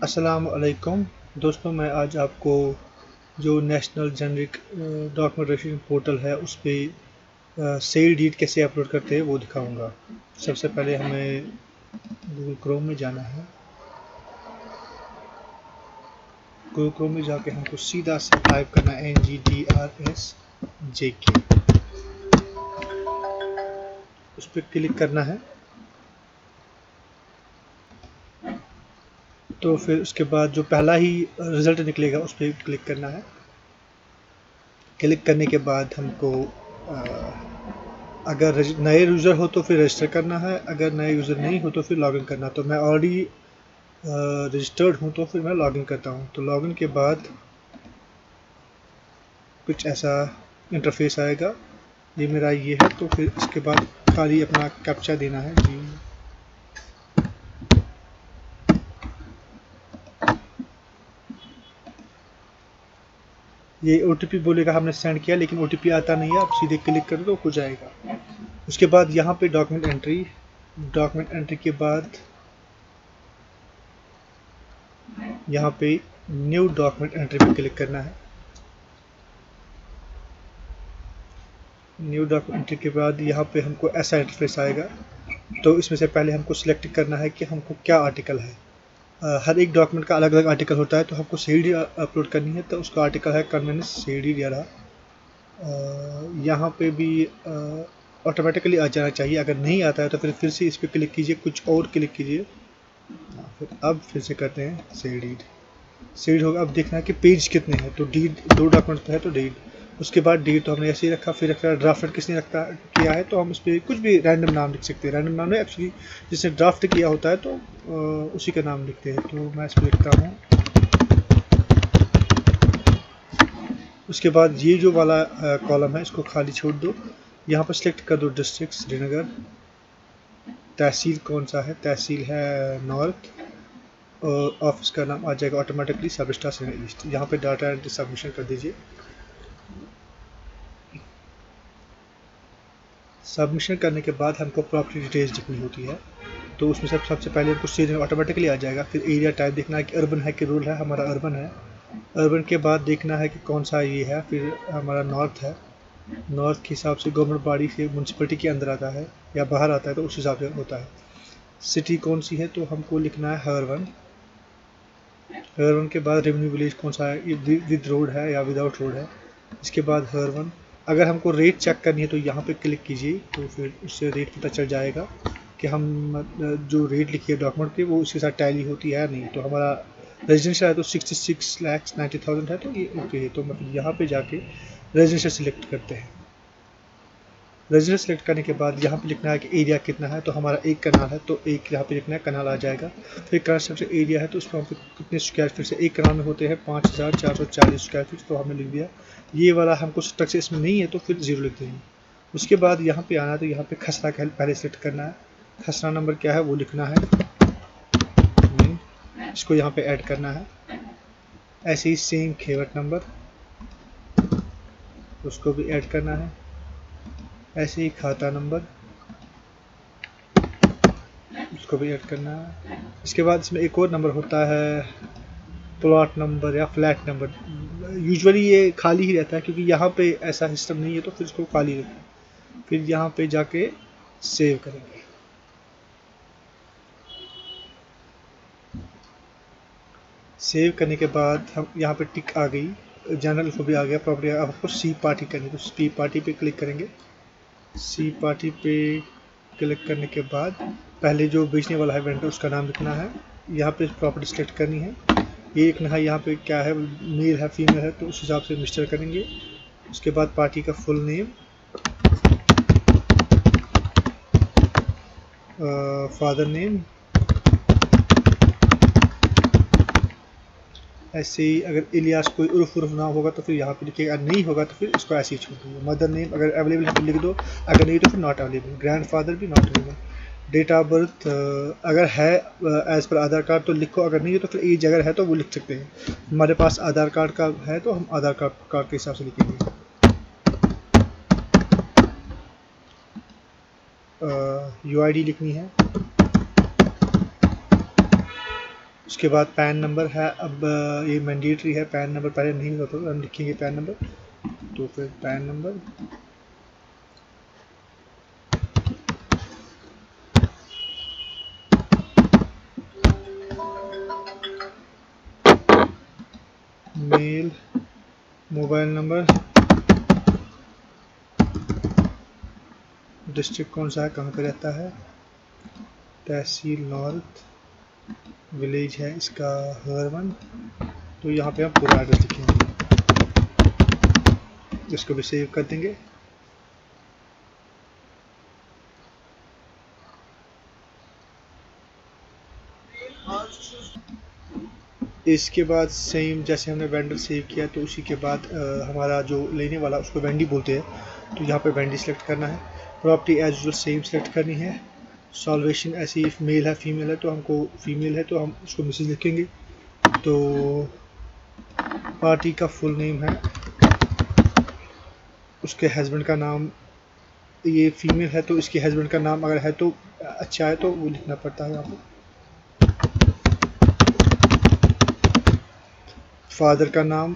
अस्सलाम वालेकुम दोस्तों, मैं आज आपको जो national generic document registration portal है उस पर सेल डीड कैसे अपलोड करते हैं वो दिखाऊंगा। सबसे पहले हमें गूगल क्रोम में जाना है। गूगल क्रोम में जाके हमको सीधा से टाइप करना है NGDRSJK, उस पर क्लिक करना है। तो फिर उसके बाद जो पहला ही रिज़ल्ट निकलेगा उस पर क्लिक करना है। क्लिक करने के बाद हमको अगर नए यूज़र हो तो फिर रजिस्टर करना है, अगर नए यूज़र नहीं हो तो फिर लॉगिन करना। तो मैं ऑलरेडी रजिस्टर्ड हूँ तो फिर मैं लॉगिन करता हूँ। तो लॉगिन के बाद कुछ ऐसा इंटरफेस आएगा, ये मेरा ये है। तो फिर इसके बाद खाली अपना कैप्चा देना है जी। ये OTP बोलेगा, हमने सेंड किया लेकिन OTP आता नहीं है। आप सीधे क्लिक करो तो हो जाएगा। उसके बाद यहाँ पे डॉक्यूमेंट एंट्री के बाद यहाँ पे न्यू डॉक्यूमेंट एंट्री पे क्लिक करना है। न्यू डॉक्यूमेंट एंट्री के बाद यहाँ पे हमको ऐसा इंटरफेस आएगा। तो इसमें से पहले हमको सिलेक्ट करना है कि हमको क्या आर्टिकल है। हर एक डॉक्यूमेंट का अलग अलग आर्टिकल होता है, तो हमको CID अपलोड करनी है। तो उसका आर्टिकल है कन्वेंस CID दिया। यहाँ पे भी ऑटोमेटिकली आ जाना चाहिए। अगर नहीं आता है तो फिर से इस पर क्लिक कीजिए, कुछ और क्लिक कीजिए। फिर से करते हैं सीड होगा। अब देखना है कि पेज कितने हैं। तो डीड 2 डॉक्यूमेंट पे है तो डीड। उसके बाद डीड तो हमने ऐसे ही रखा। फिर रखा ड्राफ्ट किसने रखा किया है, तो हम इस पर कुछ भी रैंडम नाम लिख सकते हैं। रैंडम नाम नहीं, एक्चुअली जिसने ड्राफ्ट किया होता है तो उसी का नाम लिखते हैं। तो मैं इस पर लिखता हूँ। उसके बाद ये जो वाला कॉलम है इसको खाली छोड़ दो। यहाँ पर सिलेक्ट कर दो डिस्ट्रिक्ट श्रीनगर। तहसील कौन सा है, तहसील है नॉर्थ। और ऑफिस का नाम आ जाएगा ऑटोमेटिकली सब स्टार श्रीनगर ईस्ट। यहाँ पे डाटा एंट्री सबमिशन कर दीजिए। सबमिशन करने के बाद हमको प्रॉपर्टी डिटेल्स लिखनी होती है। तो उसमें सबसे पहले हमको सीजन ऑटोमेटिकली आ जाएगा। फिर एरिया टाइप देखना है कि अर्बन है कि रूरल है। हमारा अर्बन है। अर्बन के बाद देखना है कि कौन सा ये है। फिर हमारा नॉर्थ है। नॉर्थ के हिसाब से गवर्नमेंट बॉडी से म्यूनसिपलिटी के अंदर आता है या बाहर आता है, तो उस हिसाब से होता है। सिटी कौन सी है, तो हमको लिखना है हरवन। हरवन के बाद रेवेन्यू विलेज कौन सा है, ये विद रोड है या विदाउट रोड है। इसके बाद हरवन। अगर हमको रेट चेक करनी है तो यहाँ पे क्लिक कीजिए, तो फिर उससे रेट पता चल जाएगा कि हम जो रेट लिखी है डॉक्यूमेंट पे वो उसके साथ टैली होती है या नहीं। तो हमारा रेजिडेंशियल है तो 66,90,000 है, तो ये ओके है। तो मतलब यहाँ पे जाके रेजिडेंशियल सिलेक्ट करते हैं। रेजिडेंस सेलेक्ट करने के बाद यहाँ पे लिखना है कि एरिया कितना है। तो हमारा एक कनाल है तो एक यहाँ पे लिखना है, कनाल आ जाएगा। फिर कंस्ट्रक्शन एरिया है तो उसको हम कितने स्क्वायर फीट से, एक कनाल में होते हैं 5,440 स्क्वायर फीट, तो हमने लिख दिया। ये वाला हमको स्ट्रक्चर इसमें नहीं है तो फिर 0 लिख देंगे। उसके बाद यहाँ पे आना है तो यहाँ पे खसरा का पहले सेलेक्ट करना है। खसरा नंबर क्या है वो लिखना है, इसको यहाँ पे ऐड करना है। ऐसे ही सेम खेवट नंबर, उसको भी ऐड करना है। ऐसे ही खाता नंबर, उसको भी ऐड करना है। इसके बाद इसमें एक और नंबर होता है प्लॉट नंबर या फ्लैट नंबर। यूजुअली ये खाली ही रहता है क्योंकि यहाँ पे ऐसा सिस्टम नहीं है, तो फिर इसको खाली रखें। फिर यहाँ पे जाके सेव करेंगे। सेव करने के बाद हम यहाँ पे टिक आ गई, जनरल को भी आ गया, प्रॉपर्टी। अब आपको सी पार्टी करनी है तो सी पार्टी पे क्लिक करेंगे। सी पार्टी पे क्लिक करने के बाद पहले जो बेचने वाला है वेंडर उसका नाम लिखना है। यहाँ पे प्रॉपर्टी सेलेक्ट करनी है। ये लिखना है यहाँ पे क्या है, मेल है फीमेल है, तो उस हिसाब से मिस्टर करेंगे। उसके बाद पार्टी का फुल नेम, फादर नेम। ऐसे ही अगर इलियास कोई उर्फ नाम होगा तो फिर यहाँ पे लिखिएगा, नहीं होगा तो फिर इसको ऐसे ही छोड़ दीजिए। मदर नेम अगर अवेलेबल है तो लिख दो, अगर नहीं तो फिर नॉट अवेलेबल। ग्रैंड फादर भी not available. Date of birth अगर है एज पर आधार कार्ड तो लिखो, अगर नहीं है तो फिर एज अगर है तो वो लिख सकते हैं। हमारे पास आधार कार्ड का है तो हम आधार कार्ड के हिसाब से लिखेंगे। UID लिखनी है। उसके बाद पैन नंबर है। अब ये मैंडेटरी है, पैन नंबर पहले नहीं होता तो हम लिखेंगे पैन नंबर, तो फिर PAN number, mail, mobile number, district कौन सा है, कहाँ पे रहता है, तहसील नॉर्थ, विलेज है इसका हरवन। तो यहाँ पे हम पूरा एड्रेस लिखेंगे, इसको भी सेव कर देंगे। इसके बाद सेम जैसे हमने वेंडर सेव किया तो उसी के बाद हमारा जो लेने वाला उसको वेंडी बोलते हैं, तो यहाँ पे वेंडी सेलेक्ट करना है। Property as usual same select करनी है। सॉल्वेशन ऐसी मेल है फीमेल है तो हमको फीमेल है तो हम उसको मिसेज लिखेंगे। तो पार्टी का फुल नेम है, उसके हस्बैंड का नाम, ये फीमेल है तो इसके हस्बैंड का नाम अगर है तो अच्छा है तो वो लिखना पड़ता है यहाँ पे। फादर का नाम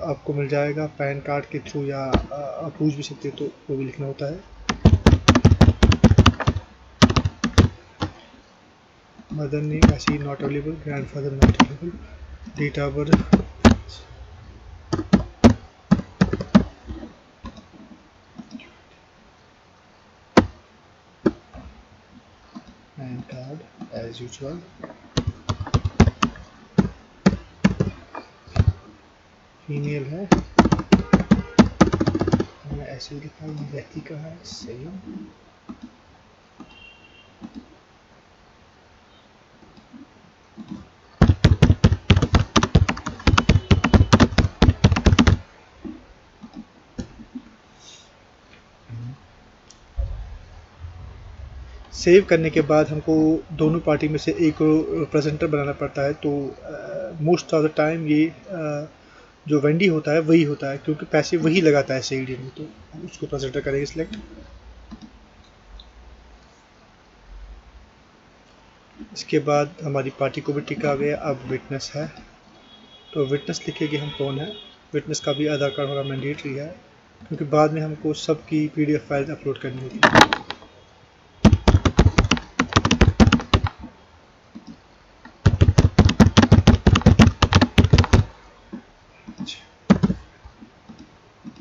आपको मिल जाएगा पैन कार्ड के थ्रू या आप पूछ भी सकते हो तो वो भी लिखना होता है। मदर नेम ऐसी not available, grandfather not available, date of birth, PAN card as usual, female है, हमने ऐसे ही लिखा, ये रहती कहाँ है, सही। सेव करने के बाद हमको दोनों पार्टी में से एक को प्रेजेंटर बनाना पड़ता है। तो मोस्ट ऑफ द टाइम ये जो वेंडी होता है वही होता है, क्योंकि पैसे वही लगाता है सीडी में, तो हम उसको प्रेजेंटर करेंगे सिलेक्ट। इसके बाद हमारी पार्टी को भी टिक आ गया। अब विटनेस है तो विटनेस लिखेंगे हम कौन है। विटनेस का भी आधार कार्ड हमारा मैंडेटरी है, क्योंकि बाद में हमको सबकी पीडीएफ फाइल अपलोड करनी होती है।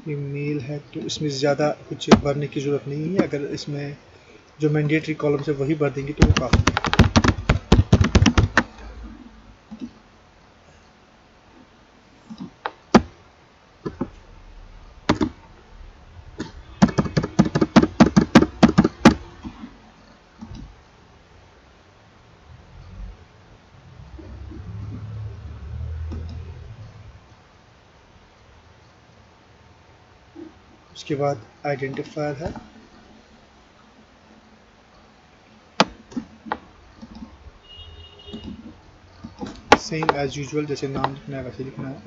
ये मेल है तो इसमें ज़्यादा कुछ भरने की ज़रूरत नहीं है, अगर इसमें जो मैंडेटरी कॉलम है वही भर देंगे तो वो काफ़ी है। उसके बाद आइडेंटिफायर है, सेम एज यूजुअल जैसे नाम लिखना है वैसे लिखना है।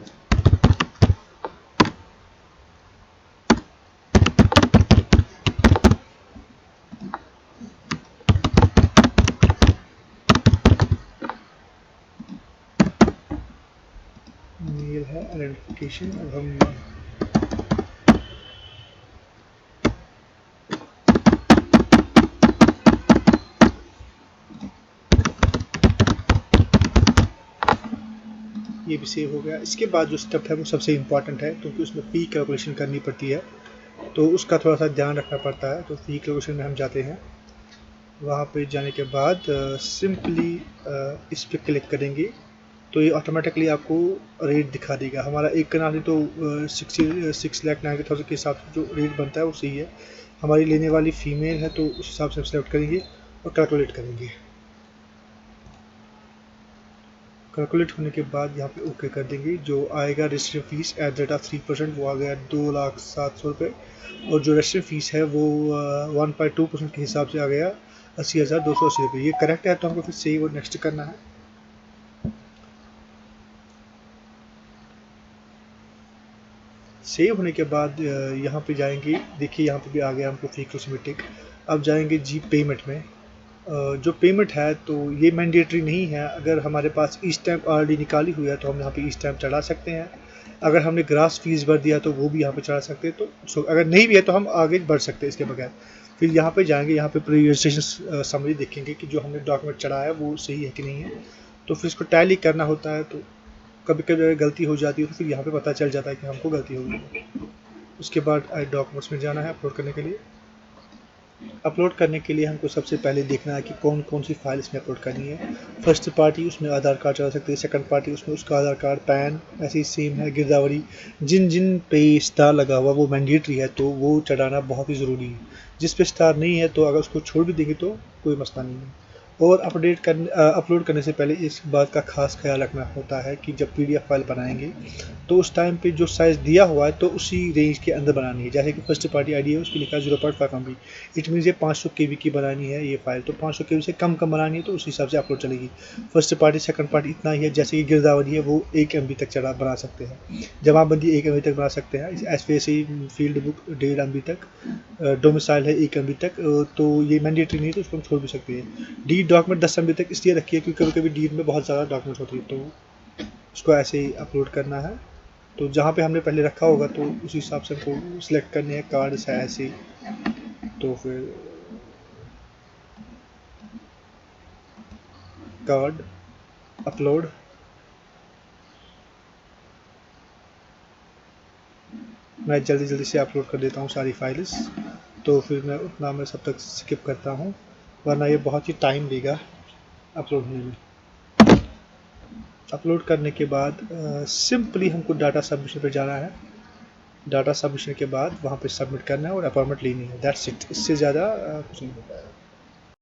मेल है, आइडेंटिफिकेशन। अब हम ये भी सेव हो गया। इसके बाद जो स्टेप है वो सबसे इम्पॉर्टेंट है, क्योंकि उसमें फ़ी कैलकुलेशन करनी पड़ती है, तो उसका थोड़ा सा ध्यान रखना पड़ता है। तो फ़ी कैलकुलेशन में हम जाते हैं, वहाँ पे जाने के बाद सिंपली इस पर क्लिक करेंगे तो ये ऑटोमेटिकली आपको रेट दिखा देगा। हमारा एक कनाल तो 66,90,000 के हिसाब से जो रेट बनता है वो सही है। हमारी लेने वाली फ़ीमेल है तो उस हिसाब से हम सेलेक्ट करेंगे और कैलकुलेट करेंगे। कैलकुलेट होने के बाद यहाँ पे ओके कर देंगे। जो आएगा registration fees at the rate of 3%, वो आ गया 2,07,000 रुपये, और जो रजिस्ट्रेशन फ़ीस है वो 1.2% के हिसाब से आ गया 80,280 रुपये। ये करेक्ट है तो हमको फिर सेव और नेक्स्ट करना है। सेव होने के बाद यहाँ पे जाएंगे, देखिए यहाँ पे भी आ गया हमको फ़ी कॉस्मेटिक। अब जाएंगे जी पेमेंट में, जो पेमेंट है तो ये मैंडेटरी नहीं है। अगर हमारे पास ई स्टैम्प ऑलरेडी निकाली हुई है तो हम यहाँ पे ई स्टैम्प चढ़ा सकते हैं। अगर हमने ग्रास फीस भर दिया तो वो भी यहाँ पे चढ़ा सकते हैं। तो अगर नहीं भी है तो हम आगे बढ़ सकते हैं इसके बगैर। फिर यहाँ पे जाएंगे, यहाँ पे प्री रजिस्ट्रेशन समरी देखेंगे कि जो हमने डॉक्यूमेंट चढ़ाया है वो सही है कि नहीं है। तो फिर इसको टैली करना होता है। तो कभी कभी अगर गलती हो जाती है तो फिर यहाँ पे पता चल जाता है कि हमको गलती हो गई है। उसके बाद डॉक्यूमेंट्स में जाना है अपलोड करने के लिए। अपलोड करने के लिए हमको सबसे पहले देखना है कि कौन कौन सी फाइल इसमें अपलोड करनी है। फर्स्ट पार्टी उसमें आधार कार्ड चला सकते हैं, सेकंड पार्टी उसमें उसका आधार कार्ड, पैन ऐसे ही सेम है, गिरदावरी जिन जिन पे स्टार लगा हुआ वो मैंडेटरी है तो वो चढ़ाना बहुत ही ज़रूरी है। जिस पे स्टार नहीं है तो अगर उसको छोड़ भी देंगे तो कोई मसला नहीं है। और अपलोड करने से पहले इस बात का खास ख्याल रखना होता है कि जब PDF फाइल बनाएंगे तो उस टाइम पे जो साइज़ दिया हुआ है तो उसी रेंज के अंदर बनानी है। जैसे कि फर्स्ट पार्टी आईडी है उसकी लिखा है 0.5 MB, इट मीन्स ये 500 KB की बनानी है ये फाइल, तो 500 KB से कम बनानी है तो उस हिसाब से अपलोड चलेगी। फर्स्ट पार्टी सेकंड पार्टी इतना ही है। जैसे कि गिरदावरी है वो 1 MB तक बना सकते हैं, जमाबंदी 1 MB तक बना सकते हैं, ऐसे फील्ड बुक 1.5 MB तक, डोमिसाइल है 1 MB तक। तो ये मैंडेटरी नहीं है तो उसको हम छोड़ भी सकते हैं। डीड डॉक्यूमेंट 10 MB तक इसलिए रखिए क्योंकि कभी कभी डीड में बहुत ज़्यादा डॉक्यूमेंट होती है तो उसको ऐसे ही अपलोड करना है। तो जहाँ पे हमने पहले रखा होगा तो उसी हिसाब से हमको सिलेक्ट करने हैं। कार्ड्स है ऐसे, तो फिर कार्ड अपलोड, मैं जल्दी से अपलोड कर देता हूँ सारी फाइल्स। तो फिर मैं उतना मैं सब तक स्किप करता हूँ वरना ये बहुत ही टाइम लेगा अपलोड होने में। अपलोड करने के बाद सिंपली हमको डाटा सबमिशन पे जाना है। डाटा सबमिशन के बाद वहाँ पे सबमिट करना है और अपॉइंटमेंट लेनी है, दैट्स इट। इससे ज़्यादा कुछ नहीं होता है।